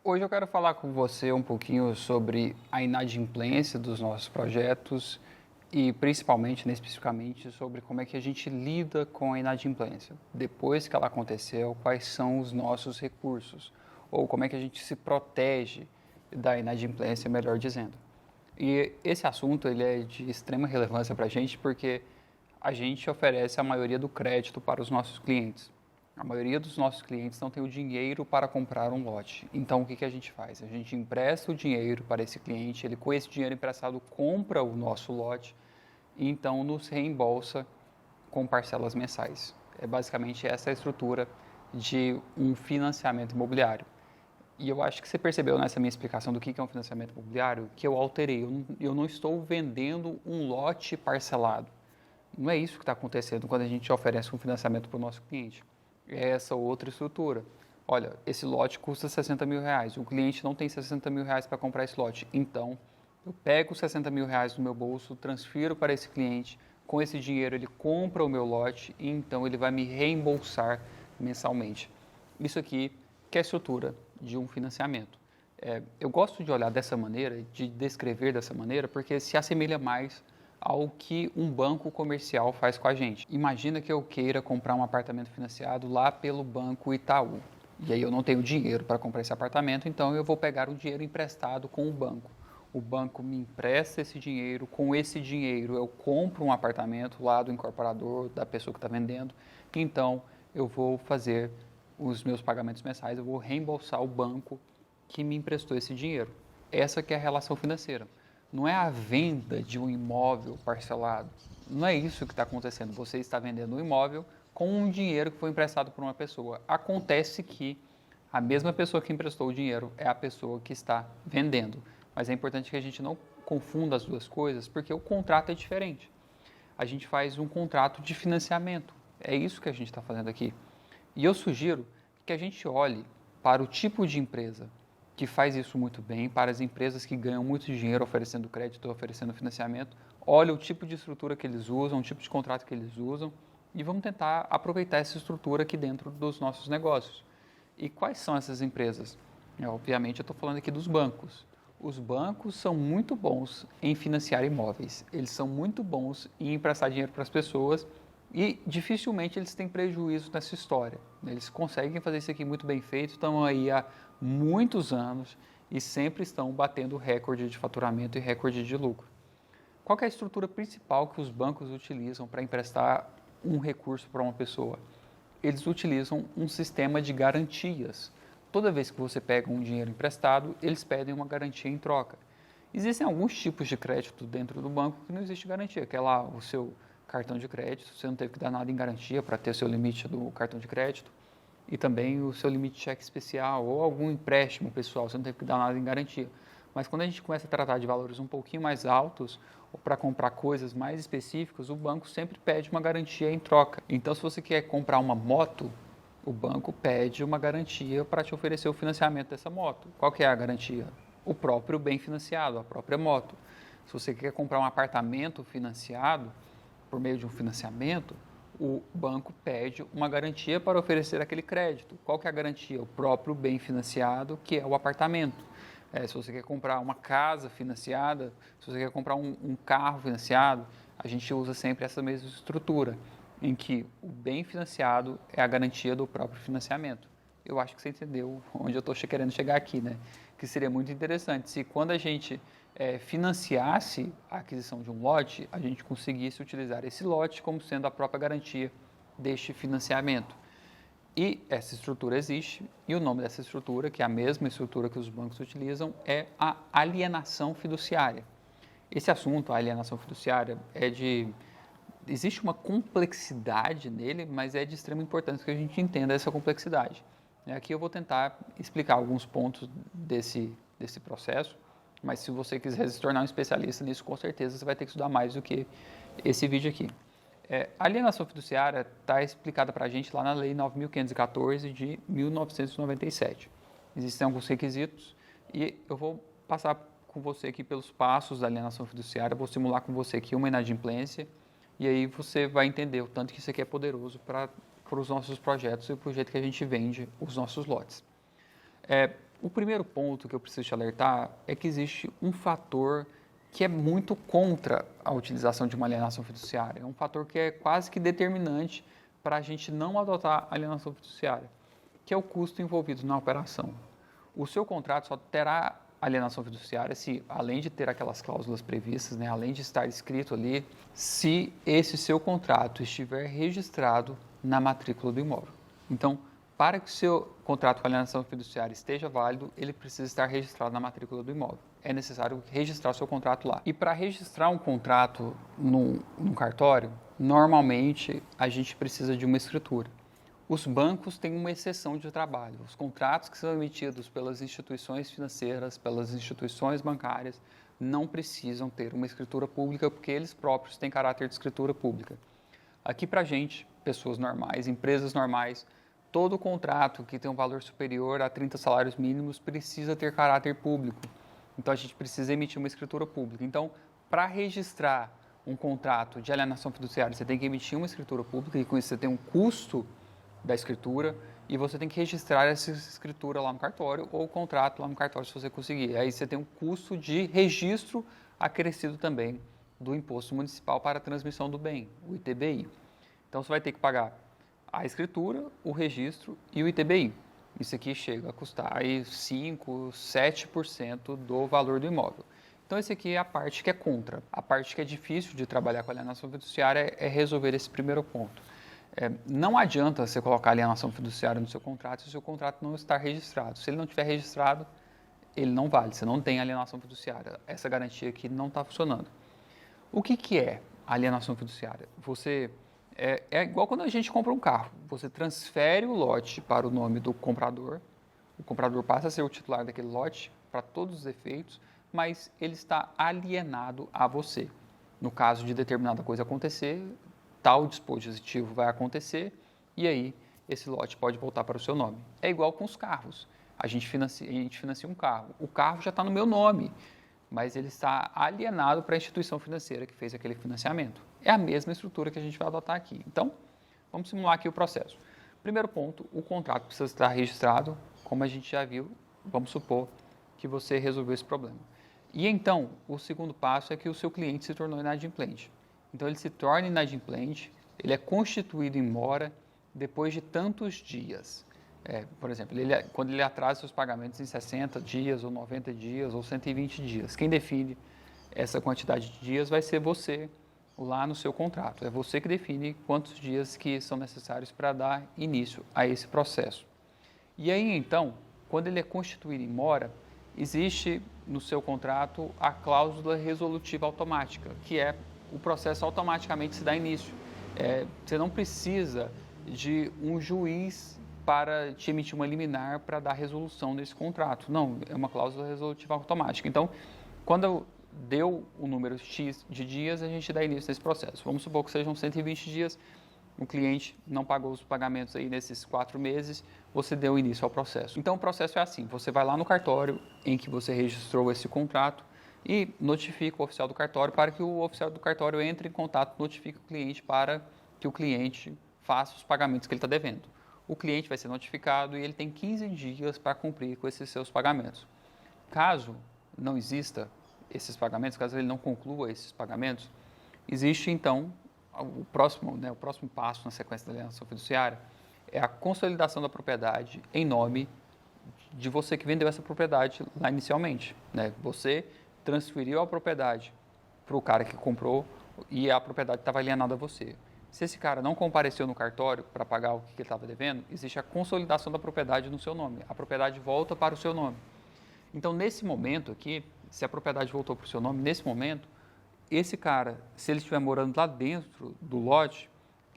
Hoje eu quero falar com você um pouquinho sobre a inadimplência dos nossos projetos e principalmente, especificamente, sobre como é que a gente lida com a inadimplência. Depois que ela aconteceu, quais são os nossos recursos? Ou como é que a gente se protege da inadimplência, melhor dizendo. E esse assunto ele é de extrema relevância para a gente porque a gente oferece a maioria do crédito para os nossos clientes. A maioria dos nossos clientes não tem o dinheiro para comprar um lote. Então, o que a gente faz? A gente empresta o dinheiro para esse cliente, ele com esse dinheiro emprestado compra o nosso lote e então nos reembolsa com parcelas mensais. É basicamente essa a estrutura de um financiamento imobiliário. E eu acho que você percebeu nessa minha explicação do que é um financiamento imobiliário, que eu alterei. Eu não estou vendendo um lote parcelado. Não é isso que está acontecendo quando a gente oferece um financiamento para o nosso cliente. É essa outra estrutura. Olha, esse lote custa 60 mil reais. O cliente não tem 60 mil reais para comprar esse lote. Então, eu pego os 60 mil reais do meu bolso, transfiro para esse cliente. Com esse dinheiro, ele compra o meu lote e então ele vai me reembolsar mensalmente. Isso aqui que é a estrutura de um financiamento. Eu gosto de olhar dessa maneira, de descrever dessa maneira, porque se assemelha mais ao que um banco comercial faz com a gente. Imagina que eu queira comprar um apartamento financiado lá pelo Banco Itaú. E aí eu não tenho dinheiro para comprar esse apartamento, então eu vou pegar o dinheiro emprestado com o banco. O banco me empresta esse dinheiro, com esse dinheiro eu compro um apartamento lá do incorporador, da pessoa que está vendendo, então eu vou fazer os meus pagamentos mensais, eu vou reembolsar o banco que me emprestou esse dinheiro. Essa que é a relação financeira. Não é a venda de um imóvel parcelado. Não é isso que está acontecendo. Você está vendendo um imóvel com um dinheiro que foi emprestado por uma pessoa. Acontece que a mesma pessoa que emprestou o dinheiro é a pessoa que está vendendo. Mas é importante que a gente não confunda as duas coisas, porque o contrato é diferente. A gente faz um contrato de financiamento. É isso que a gente está fazendo aqui. E eu sugiro que a gente olhe para o tipo de empresa que faz isso muito bem, para as empresas que ganham muito dinheiro oferecendo crédito, oferecendo financiamento. Olha o tipo de estrutura que eles usam, o tipo de contrato que eles usam e vamos tentar aproveitar essa estrutura aqui dentro dos nossos negócios. E quais são essas empresas? Obviamente, eu estou falando aqui dos bancos. Os bancos são muito bons em financiar imóveis. Eles são muito bons em emprestar dinheiro para as pessoas e dificilmente eles têm prejuízo nessa história. Eles conseguem fazer isso aqui muito bem feito, estão aí há muitos anos e sempre estão batendo recorde de faturamento e recorde de lucro. Qual é a estrutura principal que os bancos utilizam para emprestar um recurso para uma pessoa? Eles utilizam um sistema de garantias. Toda vez que você pega um dinheiro emprestado, eles pedem uma garantia em troca. Existem alguns tipos de crédito dentro do banco que não existe garantia, que é lá o seu cartão de crédito, você não teve que dar nada em garantia para ter o seu limite do cartão de crédito, e também o seu limite de cheque especial ou algum empréstimo pessoal, você não teve que dar nada em garantia. Mas quando a gente começa a tratar de valores um pouquinho mais altos, ou para comprar coisas mais específicas, o banco sempre pede uma garantia em troca. Então, se você quer comprar uma moto, o banco pede uma garantia para te oferecer o financiamento dessa moto. Qual que é a garantia? O próprio bem financiado, a própria moto. Se você quer comprar um apartamento financiado, por meio de um financiamento, o banco pede uma garantia para oferecer aquele crédito. Qual que é a garantia? O próprio bem financiado, que é o apartamento. Se você quer comprar uma casa financiada, se você quer comprar um carro financiado, a gente usa sempre essa mesma estrutura, em que o bem financiado é a garantia do próprio financiamento. Eu acho que você entendeu onde eu estou querendo chegar aqui, né? Que seria muito interessante se quando a gente financiasse a aquisição de um lote, a gente conseguisse utilizar esse lote como sendo a própria garantia deste financiamento. E essa estrutura existe, e o nome dessa estrutura, que é a mesma estrutura que os bancos utilizam, é a alienação fiduciária. Esse assunto, a alienação fiduciária, existe uma complexidade nele, mas é de extrema importância que a gente entenda essa complexidade. Aqui eu vou tentar explicar alguns pontos desse processo, mas se você quiser se tornar um especialista nisso, com certeza você vai ter que estudar mais do que esse vídeo aqui. A alienação fiduciária está explicada para a gente lá na Lei 9.514 de 1997. Existem alguns requisitos e eu vou passar com você aqui pelos passos da alienação fiduciária, vou simular com você aqui uma inadimplência e aí você vai entender o tanto que isso aqui é poderoso para os nossos projetos e para o jeito que a gente vende os nossos lotes. O primeiro ponto que eu preciso te alertar é que existe um fator que é muito contra a utilização de uma alienação fiduciária. É um fator que é quase que determinante para a gente não adotar a alienação fiduciária, que é o custo envolvido na operação. O seu contrato só terá alienação fiduciária se, além de ter aquelas cláusulas previstas, né, além de estar escrito ali, se esse seu contrato estiver registrado na matrícula do imóvel. Então, para que o seu contrato com alienação fiduciária esteja válido, ele precisa estar registrado na matrícula do imóvel. É necessário registrar o seu contrato lá. E para registrar um contrato no cartório, normalmente a gente precisa de uma escritura. Os bancos têm uma exceção de trabalho. Os contratos que são emitidos pelas instituições financeiras, pelas instituições bancárias, não precisam ter uma escritura pública porque eles próprios têm caráter de escritura pública. Aqui para a gente, pessoas normais, empresas normais, todo contrato que tem um valor superior a 30 salários mínimos precisa ter caráter público. Então, a gente precisa emitir uma escritura pública. Então, para registrar um contrato de alienação fiduciária, você tem que emitir uma escritura pública e com isso você tem um custo da escritura e você tem que registrar essa escritura lá no cartório ou o contrato lá no cartório se você conseguir. Aí você tem um custo de registro acrescido também do imposto municipal para a transmissão do bem, o ITBI. Então você vai ter que pagar a escritura, o registro e o ITBI. Isso aqui chega a custar aí 5%, 7% do valor do imóvel. Então, esse aqui é a parte que é contra. A parte que é difícil de trabalhar com a alienação fiduciária é resolver esse primeiro ponto. Não adianta você colocar alienação fiduciária no seu contrato se o seu contrato não está registrado. Se ele não estiver registrado, ele não vale. Você não tem alienação fiduciária. Essa garantia aqui não está funcionando. O que é alienação fiduciária? É igual quando a gente compra um carro. Você transfere o lote para o nome do comprador. O comprador passa a ser o titular daquele lote para todos os efeitos, mas ele está alienado a você. No caso de determinada coisa acontecer, tal dispositivo vai acontecer e aí esse lote pode voltar para o seu nome. É igual com os carros. A gente financia um carro. O carro já está no meu nome, mas ele está alienado para a instituição financeira que fez aquele financiamento. É a mesma estrutura que a gente vai adotar aqui. Então, vamos simular aqui o processo. Primeiro ponto, o contrato precisa estar registrado, como a gente já viu, vamos supor que você resolveu esse problema. E então, o segundo passo é que o seu cliente se tornou inadimplente. Então, ele se torna inadimplente, ele é constituído em mora depois de tantos dias. Por exemplo, quando ele atrasa seus pagamentos em 60 dias, ou 90 dias, ou 120 dias. Quem define essa quantidade de dias vai ser você, lá no seu contrato. É você que define quantos dias que são necessários para dar início a esse processo. E aí, então, quando ele é constituído em mora, existe no seu contrato a cláusula resolutiva automática, que é o processo automaticamente se dá início. Você não precisa de um juiz para te emitir uma liminar para dar resolução nesse contrato. Não, é uma cláusula resolutiva automática. Então, quando deu o número X de dias, a gente dá início nesse processo. Vamos supor que sejam 120 dias, o cliente não pagou os pagamentos aí nesses 4 meses, você deu início ao processo. Então, o processo é assim, você vai lá no cartório em que você registrou esse contrato e notifica o oficial do cartório para que o oficial do cartório entre em contato, notifique o cliente para que o cliente faça os pagamentos que ele está devendo. O cliente vai ser notificado e ele tem 15 dias para cumprir com esses seus pagamentos. Caso não exista esses pagamentos, caso ele não conclua esses pagamentos, existe então o próximo passo na sequência da alienação fiduciária é a consolidação da propriedade em nome de você que vendeu essa propriedade lá inicialmente. Você transferiu a propriedade para o cara que comprou e a propriedade estava alienada a você. Se esse cara não compareceu no cartório para pagar o que ele estava devendo, existe a consolidação da propriedade no seu nome. A propriedade volta para o seu nome. Então, nesse momento aqui, se a propriedade voltou para o seu nome, nesse momento, esse cara, se ele estiver morando lá dentro do lote,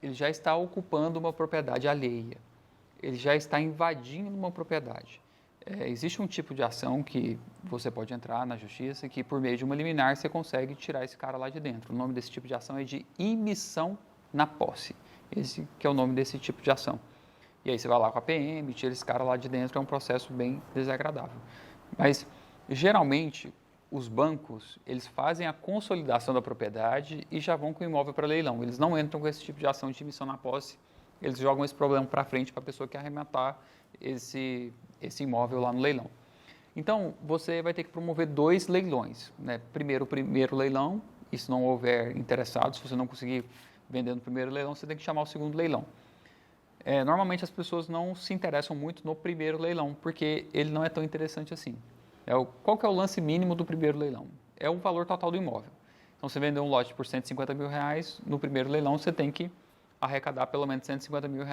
ele já está ocupando uma propriedade alheia. Ele já está invadindo uma propriedade. Existe um tipo de ação que você pode entrar na justiça que, por meio de uma liminar, você consegue tirar esse cara lá de dentro. O nome desse tipo de ação é de imissão na posse. Esse que é o nome desse tipo de ação. E aí você vai lá com a PM, tira esse cara lá de dentro, é um processo bem desagradável. Mas, geralmente, os bancos, eles fazem a consolidação da propriedade e já vão com o imóvel para leilão. Eles não entram com esse tipo de ação de emissão na posse, eles jogam esse problema para frente para a pessoa que arrematar esse imóvel lá no leilão. Então, você vai ter que promover 2 leilões, né? Primeiro, o primeiro leilão, e se não houver interessados, se você não conseguir vender no primeiro leilão, você tem que chamar o segundo leilão. Normalmente as pessoas não se interessam muito no primeiro leilão, porque ele não é tão interessante assim. Qual que é o lance mínimo do primeiro leilão? É o valor total do imóvel. Então, você vendeu um lote por R$150 mil, no primeiro leilão você tem que arrecadar pelo menos R$150 mil,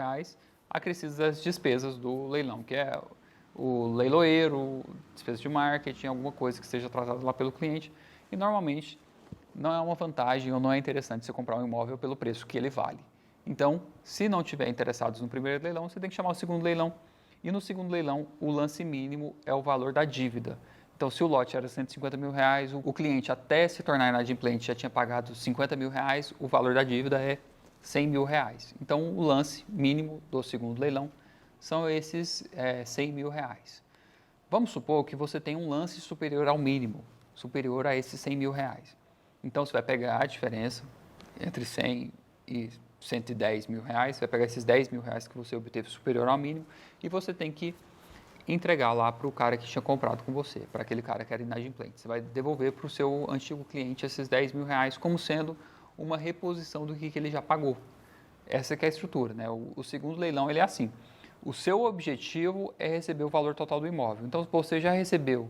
acrescidas as despesas do leilão, que é o leiloeiro, despesa de marketing, alguma coisa que seja tratada lá pelo cliente. E normalmente não é uma vantagem ou não é interessante você comprar um imóvel pelo preço que ele vale. Então, se não tiver interessados no primeiro leilão, você tem que chamar o segundo leilão. E no segundo leilão, o lance mínimo é o valor da dívida. Então, se o lote era R$150 mil, o cliente até se tornar inadimplente já tinha pagado R$50 mil, o valor da dívida é R$100 mil. Então, o lance mínimo do segundo leilão são esses R$100 mil. Vamos supor que você tem um lance superior ao mínimo, superior a esses R$100 mil. Então, você vai pegar a diferença entre 100 e R$110 mil, você vai pegar esses R$10 mil que você obteve superior ao mínimo e você tem que entregar lá para o cara que tinha comprado com você, para aquele cara que era inadimplente. Você vai devolver para o seu antigo cliente esses R$10 mil como sendo uma reposição do que ele já pagou. Essa que é a estrutura, né? O segundo leilão ele é assim. O seu objetivo é receber o valor total do imóvel. Então, você já recebeu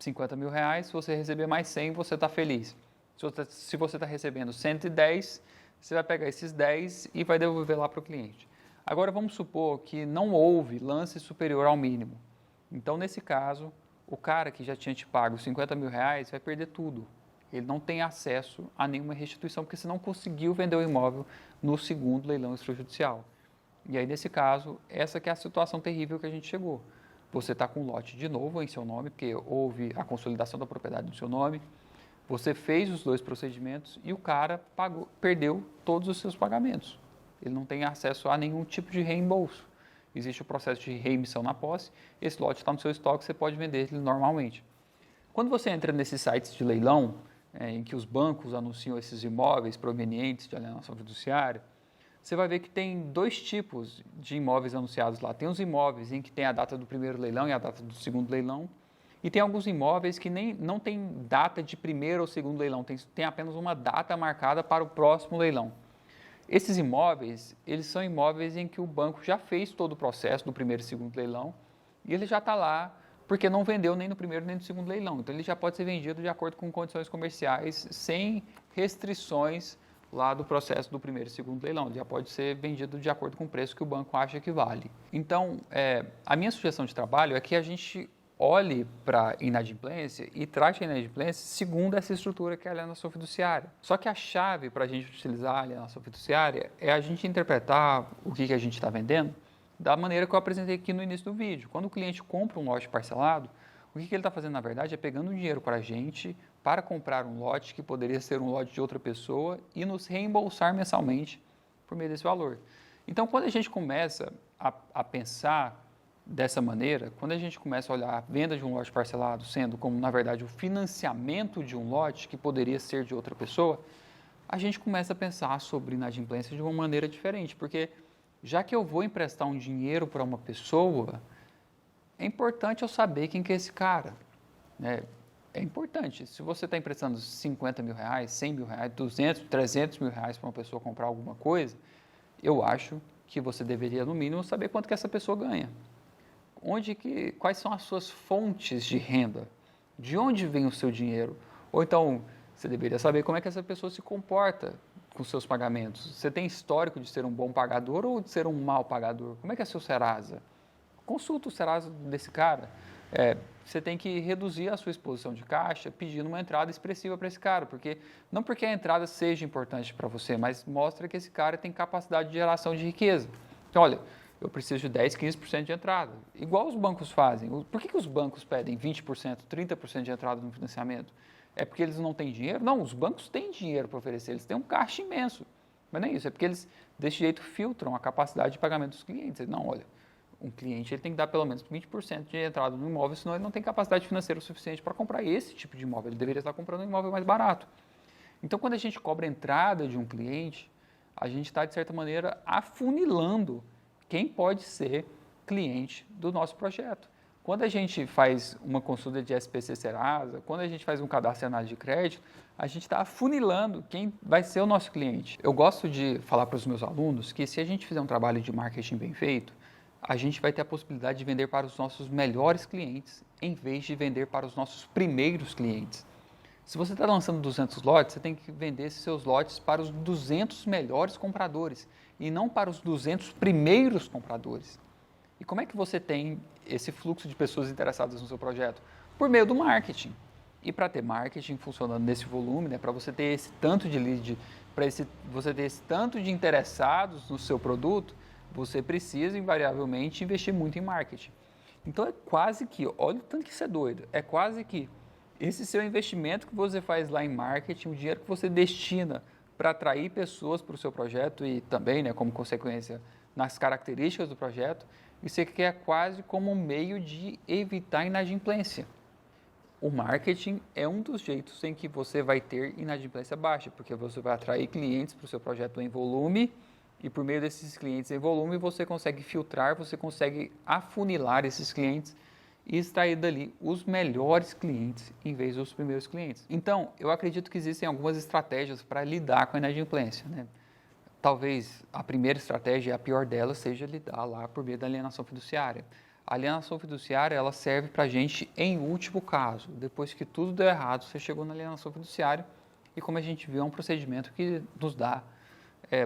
R$50 mil, se você receber mais 100, você está feliz. Se você está recebendo 110, você vai pegar esses 10 e vai devolver lá para o cliente. Agora, vamos supor que não houve lance superior ao mínimo. Então, nesse caso, o cara que já tinha te pago R$50 mil vai perder tudo. Ele não tem acesso a nenhuma restituição, porque você não conseguiu vender o imóvel no segundo leilão extrajudicial. E aí, nesse caso, essa que é a situação terrível que a gente chegou. Você está com um lote de novo em seu nome, porque houve a consolidação da propriedade no seu nome, você fez os 2 procedimentos e o cara perdeu todos os seus pagamentos. Ele não tem acesso a nenhum tipo de reembolso. Existe o processo de reemissão na posse, esse lote está no seu estoque, você pode vender ele normalmente. Quando você entra nesses sites de leilão, em que os bancos anunciam esses imóveis provenientes de alienação fiduciária, você vai ver que tem 2 tipos de imóveis anunciados lá. Tem os imóveis em que tem a data do primeiro leilão e a data do segundo leilão, e tem alguns imóveis que não tem data de primeiro ou segundo leilão, tem apenas uma data marcada para o próximo leilão. Esses imóveis, eles são imóveis em que o banco já fez todo o processo do primeiro e segundo leilão e ele já está lá porque não vendeu nem no primeiro nem no segundo leilão. Então, ele já pode ser vendido de acordo com condições comerciais, sem restrições lá do processo do primeiro e segundo leilão. Ele já pode ser vendido de acordo com o preço que o banco acha que vale. Então, a minha sugestão de trabalho é que a gente olhe para a inadimplência e trate a inadimplência segundo essa estrutura que é a alienação fiduciária. Só que a chave para a gente utilizar a alienação fiduciária é a gente interpretar o que a gente está vendendo da maneira que eu apresentei aqui no início do vídeo. Quando o cliente compra um lote parcelado, o que ele está fazendo, na verdade, é pegando dinheiro para a gente para comprar um lote que poderia ser um lote de outra pessoa e nos reembolsar mensalmente por meio desse valor. Então, quando a gente começa a pensar dessa maneira, quando a gente começa a olhar a venda de um lote parcelado sendo como, na verdade, o financiamento de um lote que poderia ser de outra pessoa, a gente começa a pensar sobre inadimplência de uma maneira diferente, porque já que eu vou emprestar um dinheiro para uma pessoa, é importante eu saber quem que é esse cara, né? É importante. Se você está emprestando 50 mil reais, 100 mil reais, 200, 300 mil reais para uma pessoa comprar alguma coisa, eu acho que você deveria, no mínimo, saber quanto que essa pessoa ganha. Quais são as suas fontes de renda? De onde vem o seu dinheiro? Ou então, você deveria saber como é que essa pessoa se comporta com seus pagamentos. Você tem histórico de ser um bom pagador ou de ser um mau pagador? Como é que é seu Serasa? Consulta o Serasa desse cara. Você tem que reduzir a sua exposição de caixa pedindo uma entrada expressiva para esse cara, não porque a entrada seja importante para você, mas mostra que esse cara tem capacidade de geração de riqueza. Então, olha, eu preciso de 10, 15% de entrada. Igual os bancos fazem. Por que os bancos pedem 20%, 30% de entrada no financiamento? É porque eles não têm dinheiro? Não, os bancos têm dinheiro para oferecer, eles têm um caixa imenso. Mas não é isso, é porque eles, desse jeito, filtram a capacidade de pagamento dos clientes. Não, olha, um cliente ele tem que dar pelo menos 20% de entrada no imóvel, senão ele não tem capacidade financeira suficiente para comprar esse tipo de imóvel. Ele deveria estar comprando um imóvel mais barato. Então, quando a gente cobra a entrada de um cliente, a gente está, de certa maneira, afunilando quem pode ser cliente do nosso projeto. quando a gente faz uma consulta de SPC Serasa, quando a gente faz um cadastro de análise de crédito, a gente está afunilando quem vai ser o nosso cliente. Eu gosto de falar para os meus alunos que se a gente fizer um trabalho de marketing bem feito, a gente vai ter a possibilidade de vender para os nossos melhores clientes, em vez de vender para os nossos primeiros clientes. Se você está lançando 200 lotes, você tem que vender esses seus lotes para os 200 melhores compradores e não para os 200 primeiros compradores. E como é que você tem esse fluxo de pessoas interessadas no seu projeto? Por meio do marketing. E para ter marketing funcionando nesse volume, né, para você ter esse tanto de lead, para você ter esse tanto de interessados no seu produto, você precisa invariavelmente investir muito em marketing. Então é quase que, olha o tanto que isso é doido, é quase que esse seu investimento que você faz lá em marketing, o dinheiro que você destina para atrair pessoas para o seu projeto e também, né, como consequência, nas características do projeto, isso aqui é quase como um meio de evitar inadimplência. O marketing é um dos jeitos em que você vai ter inadimplência baixa, porque você vai atrair clientes para o seu projeto em volume e por meio desses clientes em volume você consegue filtrar, você consegue afunilar esses clientes e extrair dali os melhores clientes em vez dos primeiros clientes. Então, eu acredito que existem algumas estratégias para lidar com a inadimplência, né? Talvez a primeira estratégia, a pior delas, seja lidar lá por meio da alienação fiduciária. A alienação fiduciária, ela serve para a gente em último caso. Depois que tudo deu errado, você chegou na alienação fiduciária e, como a gente viu, é um procedimento que nos dá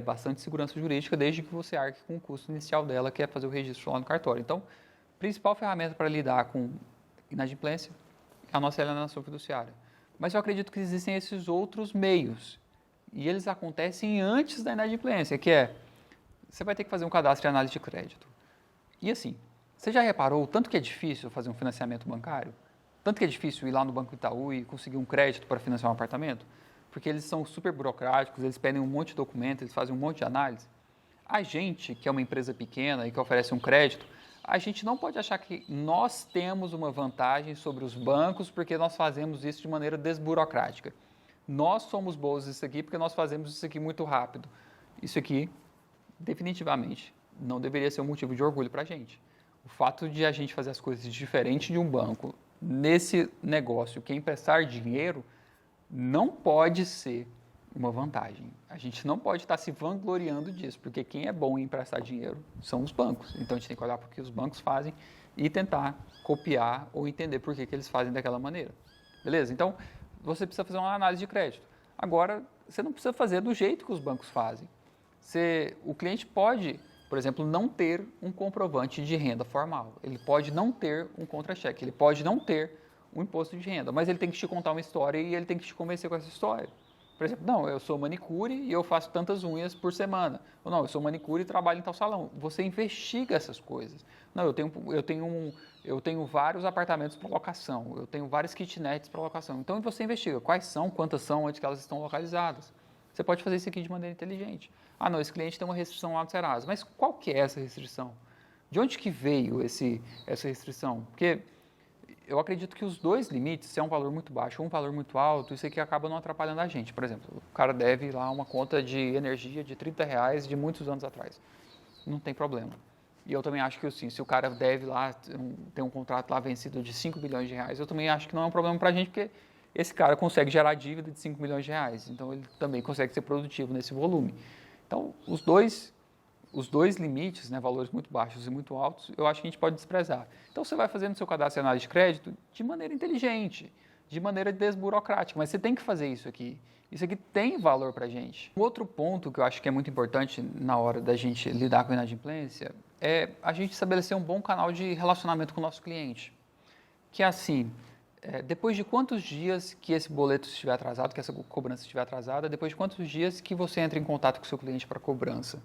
bastante segurança jurídica, desde que você arque com o custo inicial dela, que é fazer o registro lá no cartório. Então, a principal ferramenta para lidar com inadimplência é a nossa alienação fiduciária. Mas eu acredito que existem esses outros meios. E eles acontecem antes da inadimplência, que é, você vai ter que fazer um cadastro de análise de crédito. E assim, você já reparou o tanto que é difícil fazer um financiamento bancário? Tanto que é difícil ir lá no Banco Itaú e conseguir um crédito para financiar um apartamento? Porque eles são super burocráticos, eles pedem um monte de documentos, eles fazem um monte de análise. A gente, que é uma empresa pequena e que oferece um crédito, a gente não pode achar que nós temos uma vantagem sobre os bancos porque nós fazemos isso de maneira desburocrática. Nós somos bons nisso aqui porque nós fazemos isso aqui muito rápido. Isso aqui, definitivamente, não deveria ser um motivo de orgulho para a gente. O fato de a gente fazer as coisas diferente de um banco nesse negócio, que é emprestar dinheiro, não pode ser uma vantagem. A gente não pode estar se vangloriando disso, porque quem é bom em emprestar dinheiro são os bancos. Então, a gente tem que olhar para o que os bancos fazem e tentar copiar ou entender por que eles fazem daquela maneira. Beleza? Então, você precisa fazer uma análise de crédito. Agora, você não precisa fazer do jeito que os bancos fazem. O cliente pode, por exemplo, não ter um comprovante de renda formal. Ele pode não ter um contra-cheque. Ele pode não ter um imposto de renda. Mas ele tem que te contar uma história e ele tem que te convencer com essa história. Por exemplo, não, eu sou manicure e eu faço tantas unhas por semana. Ou não, eu sou manicure e trabalho em tal salão. Você investiga essas coisas. Não, eu tenho vários apartamentos para locação, eu tenho várias kitnets para locação. Então você investiga quais são, quantas são, onde que elas estão localizadas. Você pode fazer isso aqui de maneira inteligente. Ah, não, esse cliente tem uma restrição lá no Serasa. Mas qual que é essa restrição? De onde que veio essa restrição? Porque eu acredito que os dois limites, se é um valor muito baixo ou um valor muito alto, isso aqui acaba não atrapalhando a gente. Por exemplo, o cara deve lá uma conta de energia de R$30 de muitos anos atrás. Não tem problema. E eu também acho que assim, se o cara deve lá, tem um contrato lá vencido de 5 bilhões de reais, eu também acho que não é um problema para a gente, porque esse cara consegue gerar dívida de 5 milhões de reais. Então, ele também consegue ser produtivo nesse volume. Então, os dois limites, né, valores muito baixos e muito altos, eu acho que a gente pode desprezar. Então, você vai fazendo seu cadastro de análise de crédito de maneira inteligente, de maneira desburocrática, mas você tem que fazer isso aqui. Isso aqui tem valor para a gente. Um outro ponto que eu acho que é muito importante na hora da gente lidar com a inadimplência é a gente estabelecer um bom canal de relacionamento com o nosso cliente. Que é assim, depois de quantos dias que esse boleto estiver atrasado, que essa cobrança estiver atrasada, depois de quantos dias que você entra em contato com o seu cliente para cobrança?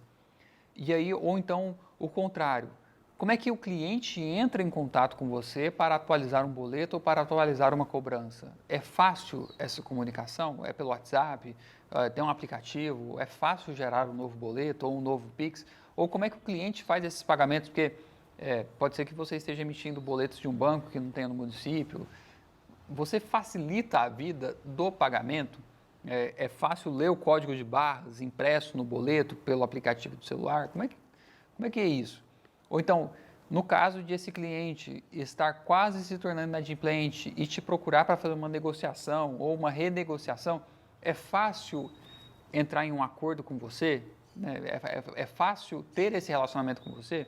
E aí, ou então, o contrário. Como é que o cliente entra em contato com você para atualizar um boleto ou para atualizar uma cobrança? É fácil essa comunicação? É pelo WhatsApp? Tem um aplicativo? É fácil gerar um novo boleto ou um novo Pix? Ou como é que o cliente faz esses pagamentos? Porque pode ser que você esteja emitindo boletos de um banco que não tenha no município. Você facilita a vida do pagamento? É fácil ler o código de barras impresso no boleto pelo aplicativo do celular? Como é que é isso? Ou então, No caso de esse cliente estar quase se tornando inadimplente e te procurar para fazer uma negociação ou uma renegociação, é fácil entrar em um acordo com você? Né? É fácil ter esse relacionamento com você?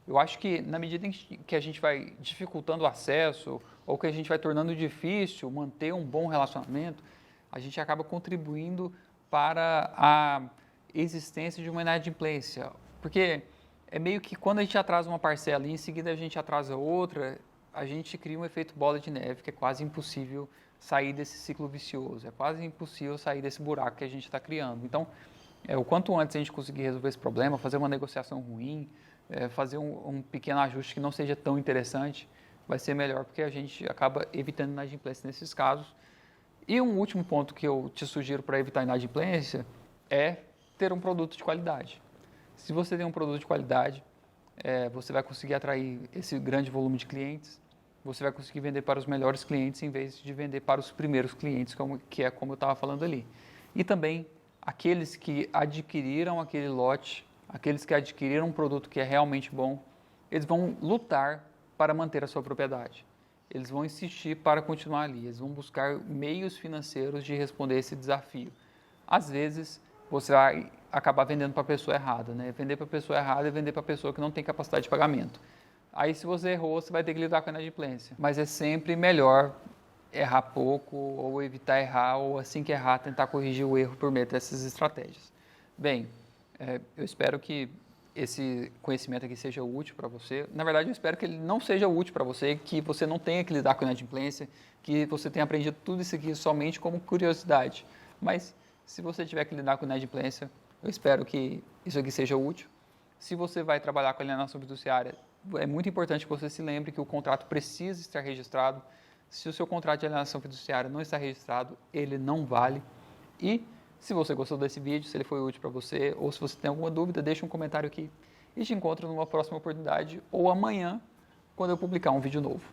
Eu acho que na medida em que a gente vai dificultando o acesso ou que a gente vai tornando difícil manter um bom relacionamento, a gente acaba contribuindo para a existência de uma inadimplência. Porque é meio que quando a gente atrasa uma parcela e em seguida a gente atrasa outra, a gente cria um efeito bola de neve que é quase impossível sair desse ciclo vicioso, é quase impossível sair desse buraco que a gente está criando. Então, o quanto antes a gente conseguir resolver esse problema, fazer uma negociação ruim, fazer um pequeno ajuste que não seja tão interessante, vai ser melhor, porque a gente acaba evitando inadimplência nesses casos. E um último ponto que eu te sugiro para evitar inadimplência é ter um produto de qualidade. Se você tem um produto de qualidade, você vai conseguir atrair esse grande volume de clientes, você vai conseguir vender para os melhores clientes em vez de vender para os primeiros clientes, que é como eu estava falando ali. E também aqueles que adquiriram aquele lote, aqueles que adquiriram um produto que é realmente bom, eles vão lutar para manter a sua propriedade. Eles vão insistir para continuar ali, eles vão buscar meios financeiros de responder esse desafio. Às vezes, você vai acabar vendendo para a pessoa errada, né? Vender para a pessoa errada é vender para a pessoa que não tem capacidade de pagamento. Aí, se você errou, você vai ter que lidar com a inadimplência. Mas é sempre melhor errar pouco ou evitar errar, ou assim que errar, tentar corrigir o erro por meio dessas estratégias. Bem, eu espero que esse conhecimento aqui seja útil para você. Na verdade, eu espero que ele não seja útil para você, que você não tenha que lidar com a inadimplência, que você tenha aprendido tudo isso aqui somente como curiosidade. Mas, se você tiver que lidar com a inadimplência, eu espero que isso aqui seja útil. Se você vai trabalhar com alienação fiduciária, é muito importante que você se lembre que o contrato precisa estar registrado. Se o seu contrato de alienação fiduciária não está registrado, ele não vale. E se você gostou desse vídeo, se ele foi útil para você, ou se você tem alguma dúvida, deixa um comentário aqui. E te encontro numa próxima oportunidade ou amanhã, quando eu publicar um vídeo novo.